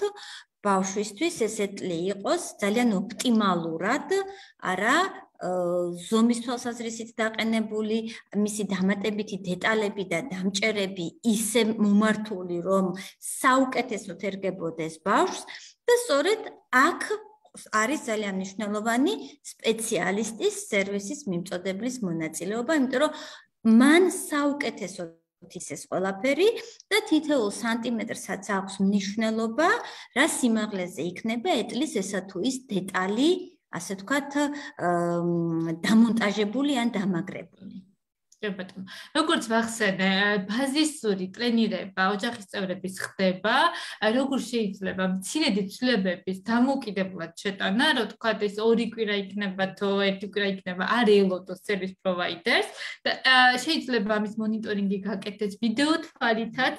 ბავშვისთვის ეს ეტლი იყოს ძალიან ოპტიმალურად, არა ზომის თვალსაზრისით დაყენებული, მისი დამატებითი დეტალები და დამჭერები ისე მომართული, რომ საუკეთესოდ ერგებოდეს ბავშვს და სწორედ აქ არის ძალიან მნიშვნელოვანი სპეციალისტის სერვისის მიმწოდებლის მონაწილეობა, იმიტომ რომ მან საუკეთესოდ ის ყველაფერი და თითოეულ სანტიმეტრსაც აქვს მნიშვნელობა, რა სიმაღლეზე იქნება ეტლის ესა თუ ის დეტალი, ასე ვთქვათ, დამონტაჟებული ან დამაგრებული. როგორც ვახსენე, ბაზისური ტრენირება ოჯახის წევრების ხდება, როგორ შეიძლება მცირედი ცვლილებების დამოუკიდებლად შეტანა, რომ თქვათ ეს 2 კვირა იქნება თუ 1 კვირა იქნება, არ ელოდოს სერვის პროვაიდერს და შეიძლება ამის მონიტორინგი გაკეთდეს ვიდეო თვალითაც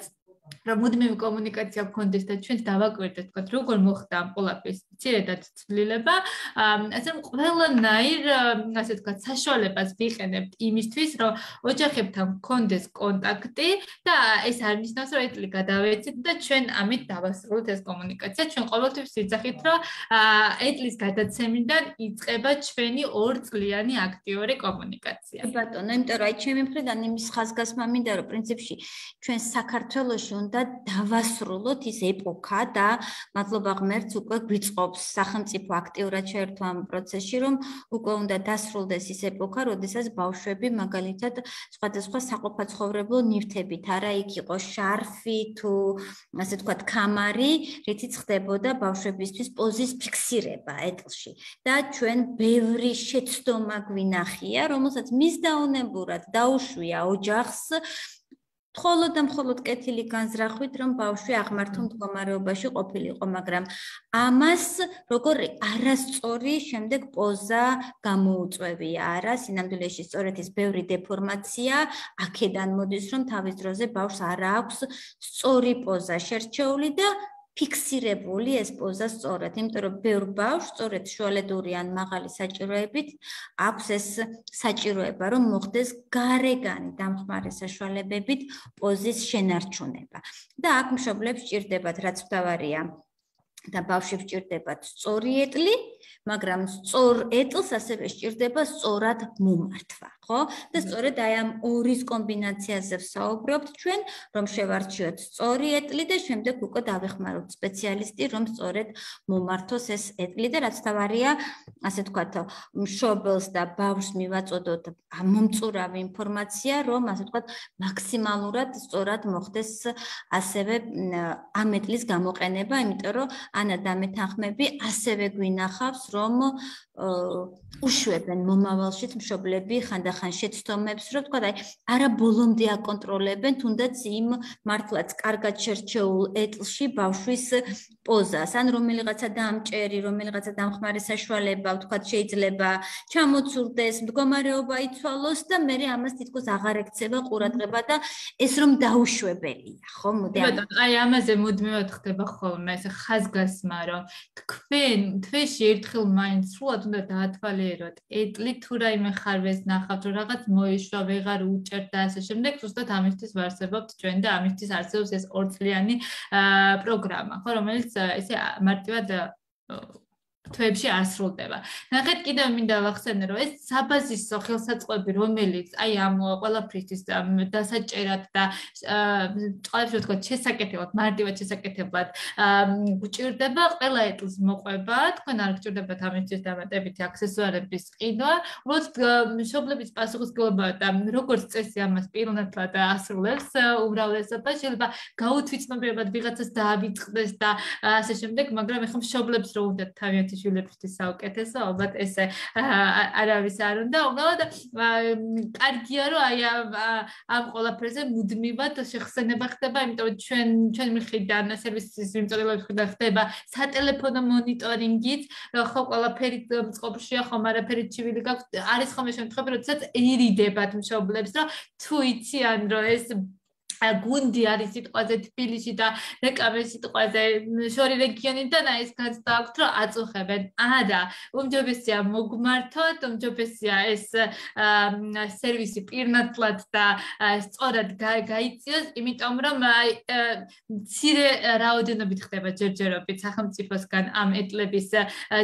რომ მუდმივი კომუნიკაცია გქონდეს და ჩვენს დავაკვირდეთ, თქვა, როგორ მოხდა ამ ყოლაფის მცირედად ცვლილება, ასე რომ ყველანაირ, ასე თქვა, საშუალებას ვიყენებთ იმისთვის, რომ ოჯახებთან გქონდეს კონტაქტი და ეს არ ნიშნავს, რომ ეტლი გადავეცით და ჩვენ ამით დავასრულოთ ეს კომუნიკაცია. ჩვენ ყოველთვის ვიძახით, რომ ეტლის გადაცემიდან იწყება ჩვენი 2 წლიანი აქტიური კომუნიკაცია. ბატონო, იმიტომ რომ აი ჩემი მხრიდან იმის ხაზგასმა მინდა, რომ პრინციპში ჩვენ საქართველოში უნდა დავასრულოთ ის ეპოქა და მადლობა ღმერთს უკვე გვიწყობს სახელმწიფო აქტიურად შეერთვა ამ პროცესში, რომ უკვე უნდა დასრულდეს ის ეპოქა, როდესაც ბავშვები მაგალითად სხვადასხვა საყოფაცხოვრებო ნივთებით, არა იქ იყო შარფი თუ ასე თქვა კამარი, რითიც ხდებოდა ბავშვებისთვის პოზის ფიქსირება ეტლში. და ჩვენ ბევრი შეცდომა გვინახია, რომელსაც მისდაუნებურად დაუშვია ოჯახს მხოლოდ და მხოლოდ კეთილი განზრახვით, რომ ბავშვი აღმართო მდგომარეობაში ყოფილიყო, მაგრამ ამას როგორ არასწორი შემდეგ პოზა გამოუწვევია, არა, სინამდვილეში სწორედ ის ბევრი დეფორმაცია აქედან მოდის, რომ თავის დროზე ბავშვს არ აქვს სწორი პოზა შერჩეული და ფიქსირებული ეს პოზა სწორად, იმიტომ რომ ბევრ ბავშვს სწორედ შუალედური ან მაღალი საჭიროებით აქვს ეს საჭიროება, რომ მოხდეს გარეგანი დამხმარე საშუალებებით პოზის შენარჩუნება. და აქ მშობლებს სჭირდებათ, რაც მთავარია, და ბავშვებს სჭირდებათ სწორი ეტლი, მაგრამ სწორ ეტლს ასევე სჭირდება სწორად მომართვა, ხო? და სწორედ აი ამ ორის კომბინაციაზე ვსაუბრობთ ჩვენ, რომ შევარჩიოთ სწორი ეტლი და შემდეგ უკვე დავეხმაროთ სპეციალისტი, რომ სწორედ მომართოს ეს ეტლი და რაც თავარია, ასე ვთქვათ, მშობელს და ბავშვს მივაწოდოთ მომწურავი ინფორმაცია, რომ ასე ვთქვათ, მაქსიმალურად სწორად მოხდეს ასევე ამ ეტლის გამოყენება, იმიტომ რომ ანა და მეთანხმები ასევე გვინახავს, რომ უშვებენ მომავალშიც მშობლები ხანდახან შეცდომებს, რომ თქვა, აი, არა ბოლომდე აკონტროლებენ, თუნდაც იმ მართლაც კარგად შერჩეულ ეტლში ბავშვის პოზას, ან რომელიღაცა დამჭერი, რომელიღაცა დამხმარე საშუალება, თქვა, შეიძლება ჩამოცურდეს, მდგომარეობა იცვალოს და მე ამას თითქოს აღარ ექცევა ყურადღება და ეს რომ დაუშვებელია, ხო? აი, ამაზე მუდმივად ხდება ხოლმე ეს ხაზგასმა, რომ თვეში ერთხელ მაინც სულად უნდა დაათვალიეროთ ეტლი თუ რაიმე ხარვეს ნახავთ, რომ რაღაც მოიშვა, ვეღარ უჭერთ და ასე შემდეგ, ზუსტად ამისთვის ვარსებობთ ჩვენ და ამისთვის არსებობს ეს 2 წლიანი პროგრამა, ხო, რომელიც ესე მარტივად თვეებში არ სრულდება. ნახეთ, კიდევ მინდა ვახსენე, რომ ეს საბაზისო ხელსაწყოები, რომელიც აი ამ ყველაფრისთვის დასაჭერად და წყალებში ვთქვათ, შესაკეთებლად, მარტივად შესაკეთებლად გვჭირდება ყველა ეტლს მოყვება, თქვენ არ გჭირდებათ ამისთვის დამატებითი აქსესუარების ყიდვა, უბრალოდ მშობლების პასუხისმგებლობა და როგორც წესი ამას პიროვნულად ასრულებს უმრავლესობა, შეიძლება გაუთვითცნობიერებად ვიღაცას დაავიწყდეს და ასე შემდეგ, მაგრამ ეხლა მშობლებს რო უნდათ თავიანთი შვილებისთვის საუკეთესო, ალბათ ესე არავის არ უნდა. უბრალოდ კარგია, რომ აი ამ ყველაფერზე მუდმივად შეხსენება ხდება, იმიტომ რომ ჩვენ მხრიდან სერვისის მიმწოდებლების მხრიდან ხდება სატელეფონო მონიტორინგიც, ხო ყველაფერი წყობშია, ხომ არაფერი ჩივილი გაქვს. არის ხოლმე შემთხვევები, როდესაც ერიდებათ მშობლებს, რომ თუ იციან, რომ ეს გუნდი არის სიტყვაზე თბილისში და რეკამე სიტყვაზე შორი რეგიონიდან აი ეს განცდა აქვთ, რომ აწუხებენ. არა, უმჯობესია მოგმართოთ, უმჯობესია ეს სერვისი პირნათლად და სწორად გაიწიოს, იმიტომ რომ აი მცირე რაოდენობით ხდება ჯერჯერობით სახელმწიფოსგან ამ ეტლების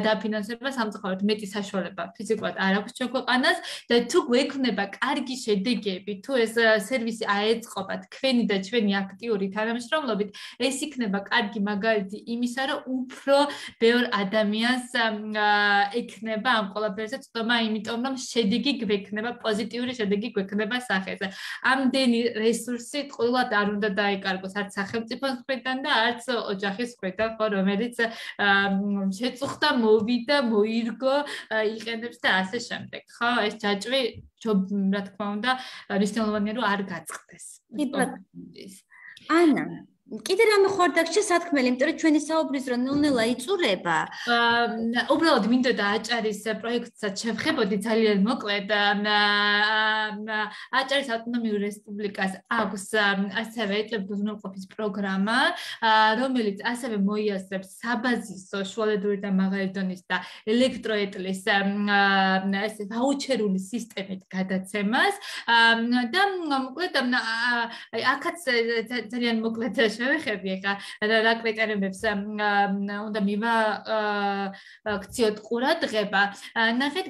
დაფინანსება, სამწუხაროდ მეტი საშუალება ფიზიკურად არ აქვს ჩვენ ქვეყანას და თუ გვექნება კარგი შედეგები, თუ ეს სერვისი აეწყობა თქვენი და ჩვენი აქტიური თანამშრომლობით, ეს იქნება კარგი მაგალითი იმისა, რომ უფრო ბევრ ადამიანს ექნება ამ ყველაფერზე ცდომა, იმიტომ რომ შედეგი გვექნება, პოზიტიური შედეგი გვექნება სახეზე. ამდენი რესურსი ტყუილად არ უნდა დაიკარგოს არც სახელმწიფოს მხრიდან და არც ოჯახის მხრიდან, ხო, რომელიც შეწუხდა, მოვიდა, მოირგო, იყენებს და ასე შემდეგ. ხო, ეს ჯაჭვი რა თქმა უნდა, მნიშვნელოვანია რომ არ გაწყდეს. ანა, კიდე რამე ხوار დაგჭირ სათქმელი, იმიტომ რომ ჩვენი საუბრის დრო ნელ-ნელა იწურება. უბრალოდ მინდოდა აჭარის პროექტსაც შევხებოდი ძალიან მოკლედ. აჭარის ავტონომიურ რესპუბლიკას აქვს ასევე ეტლების უზრუნველყოფის პროგრამა, რომელიც ასევე მოიაზრებს საბაზისო შუალედური და მაღალი დონის და ელექტროეტლის ესე ვაუჩერული სისტემით გადაცემას და მოკლედ აქაც ძალიან მოკლედ შევეხები ახლა რა კრიტერიუმებს უნდა მივაქციოთ ყურადღება. ნახეთ,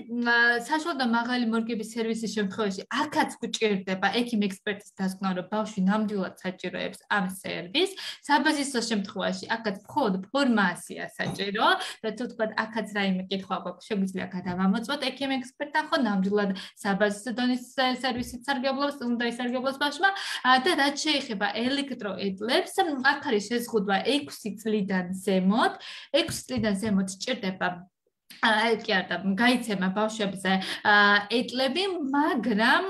საშუალო და მაღალი მორგების სერვისის შემთხვევაში აქაც გვჭირდება ექიმ ექსპერტის დასკვნა, რომ ბავშვი ნამდვილად საჭიროებს ამ სერვისს. საბაზისო შემთხვევაში აქაც მხოლოდ ფორმაცია საჭირო და თუ თქვა აქაც რაიმე კითხვა გვაქვს, შეგვიძლია გადავამოწმოთ ექიმ ექსპერტთან, ხო ნამდვილად საბაზისო დონის სერვისით სარგებლობს, უნდა ისარგებლოს ბავშვმა და რაც შეეხება ელექტროეტლებს, აქ არის შეზღუდვა 6 წლიდან ზემოთ. 6 წლიდან ზემოთ სჭირდება კი არა, გაიცემა ბავშვებზე ეტლები, მაგრამ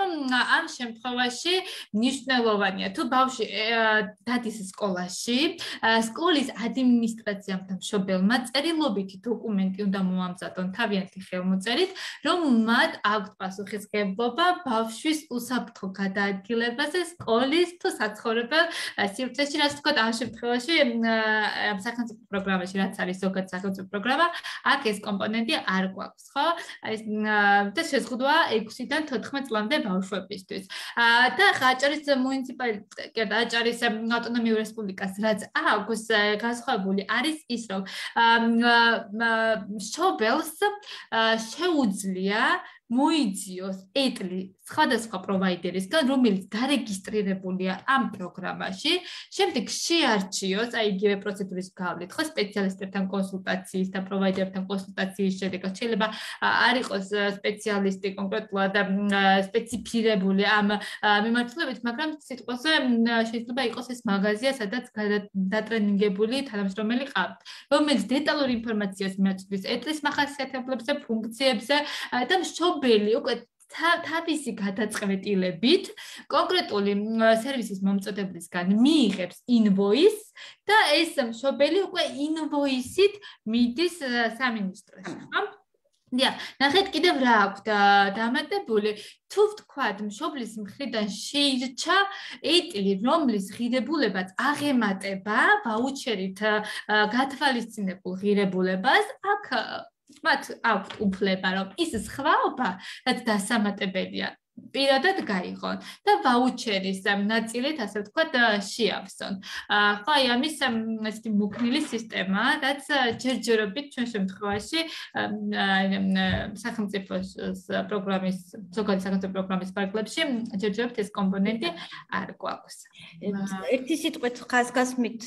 ამ შემთხვევაში მნიშვნელოვანია, თუ ბავშვი დადის სკოლაში, სკოლის ადმინისტრაციამ მშობელმა წერილობითი დოკუმენტი უნდა მოამზადონ თავიანთი ხელმოწერით, რომ მათ აქვთ პასუხისმგებლობა ბავშვის უსაფრთხო გადაადგილებაზე სკოლის თუ საცხოვრებელ სივრცეში, რაც თქვა ამ შემთხვევაში სახელმწიფო პროგრამაში, რაც არის ზოგადად სახელმწიფო პროგრამა, აქ ეს კომპონენტი არ გვაქვს, ხო? და შეზღუდვა 6-დან 14 წლამდე ბავშვებისთვის. და აჭარის მუნიციპალიტეტი, აჭარის ავტონომიურ რესპუბლიკას რაც აქვს განსხვავებული არის ის, რომ მშობელს შეუძლია მოიძიოს ეტლი სხვადასხვა პროვაიდერისგან, რომელიც დარეგისტრირებულია ამ პროგრამაში, შემდეგ შეარჩიოს, აი იგივე პროცედურის გავლით, ხო, სპეციალისტებთან კონსულტაციის და პროვაიდერებთან კონსულტაციის შედეგად შეიძლება არ იყოს სპეციალისტი კონკრეტულად სპეციფირებული ამ მიმართულებით, მაგრამ სიტყვაზე შეიძლება იყოს ეს მაღაზია, სადაც დატრენინგებული თანამშრომელი ყავთ, რომელიც დეტალურ ინფორმაციას მიაწვდის ეტლის მახასიათებლებზე, ფუნქციებზე და მშობელი უკვე თავისი გადაწყვეტილებით კონკრეტული სერვისის მომწოდებლისგან მიიღებს ინვოისს და ეს მშობელი უკვე ინვოისით მიდის სამინისტროში, ხო? დიახ, ნახეთ კიდევ რა აქვს დამატებული. თუ ვთქვათ, მშობლის მხრიდან შეირჩა ეტლი, რომლის ღირებულებაც აღემატება ვაუჩერით გათვალისწინებულ ღირებულებას, აქ მათ აქვთ უფლება, რომ ის სხვაობა, რაც დასამატებელია, პირადად გაიღონ და ვაუჩერის ნაწილით, ასე ვთქვათ, შეავსონ. ხო, აი ამის ესეთი მუქნილი სისტემა, რაც ჯერჯერობით ჩვენ შემთხვევაში სახელმწიფო პროგრამის, ზოგადი სახელმწიფო პროგრამის ფარგლებში ჯერჯერობით ეს კომპონენტი არ გვაქვს. ერთი სიტყვით ხაზგასმით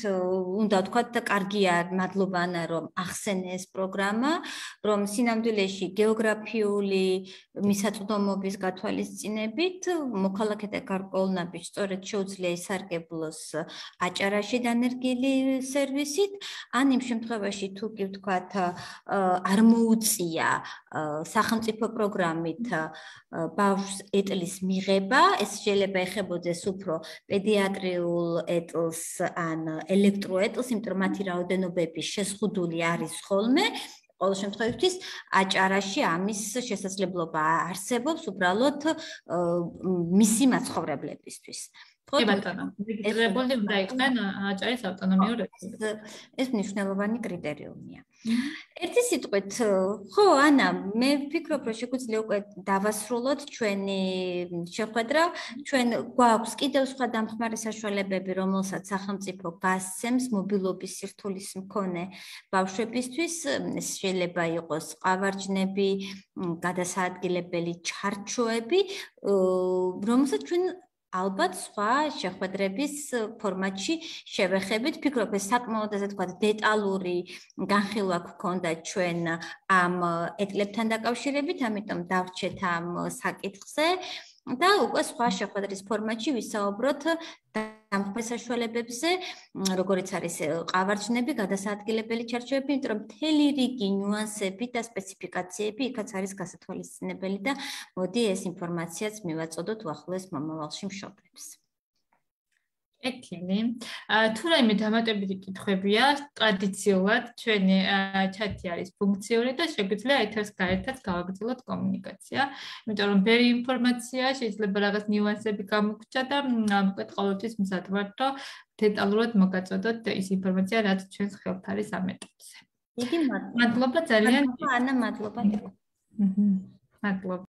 უნდა ვთქვათ და კარგია, მადლობა ანა, რომ ახსენე ეს პროგრამა, რომ სინამდვილეში გეოგრაფიული მისაწვდომობის გათვალისწინებით მოქალაქეთა გარკვეულ ნაბიჯს სწორედ შეუძლია ისარგებლოს აჭარაში დანერგილი სერვისით, ან იმ შემთხვევაში თუ კი ვთქვათ არ მოუწია სახელმწიფო პროგრამით ბავშვს ეტლის მიღება, ეს შეიძლება ეხებოდეს უფრო პედიატრიულ ეტლს ან ელექტროეტლს, იმიტომ რომ მათი რაოდენობები შეზღუდული არის ხოლმე. ყოველ შემთხვევაში აჭარაში ამის შესაძლებლობა არსებობს უბრალოდ მისი მაცხოვრებლებისთვის. კი ბატონო, რეგისტრირებული უნდა იყვნენ აჭარის ავტონომიურ რესპუბლიკაში. ეს მნიშვნელოვანი კრიტერიუმია. ერთი სიტყვით, ხო, ანა, მე ვფიქრობ, რომ შეგვიძლია უკვე დავასრულოთ ჩვენი შეხვედრა. ჩვენ გვაქვს კიდევ სხვა დამხმარე საშუალებები, რომელსაც სახელმწიფო გასცემს მობილობის სირთულის მქონე ბავშვებისთვის. ეს შეიძლება იყოს ყავარჯნები, გადასაადგილებელი ჩარჩოები, რომელსაც ჩვენ ალბათ სხვა შეხვედრების ფორმატში შევეხებით. ვფიქრობ, ეს საკმაოდ ასე ვთქვათ, დეტალური განხილვა გქონდა ჩვენ ამ ეტლებთან დაკავშირებით, ამიტომ დავრჩეთ ამ საკითხზე და უკვე სხვა შეხვედრის ფორმატში ვისაუბროთ დამხმარე საშუალებებზე, როგორიც არის ყავარჯნები, გადასაადგილებელი ჩარჩოები, იმიტომ რომ მთელი რიგი ნიუანსები და სპეციფიკაციები იქაც არის გასათვალისწინებელი და მოდი ეს ინფორმაციაც მივაწოდოთ უახლოეს მომავალში მშობლებს. ეთილი. თუ რაიმე დამატებითი კითხვებია, ტრადიციულად ჩვენი ჩატი არის ფუნქციური და შეგვიძლია ეთერს გაერთად გავაგრძელოთ კომუნიკაცია. იმიტომ რომ ბევრი ინფორმაცია შეიძლება რაღაც ნიუანსები გამოგჭა და მოკლედ ყოველთვის მზად ვარ, რომ დეტალურად მოგაწოდოთ ის ინფორმაცია, რაც ჩვენს ხელთ არის ამ ეტაპზე. დიდი მადლობა ძალიან. ანა, მადლობა. მადლობა.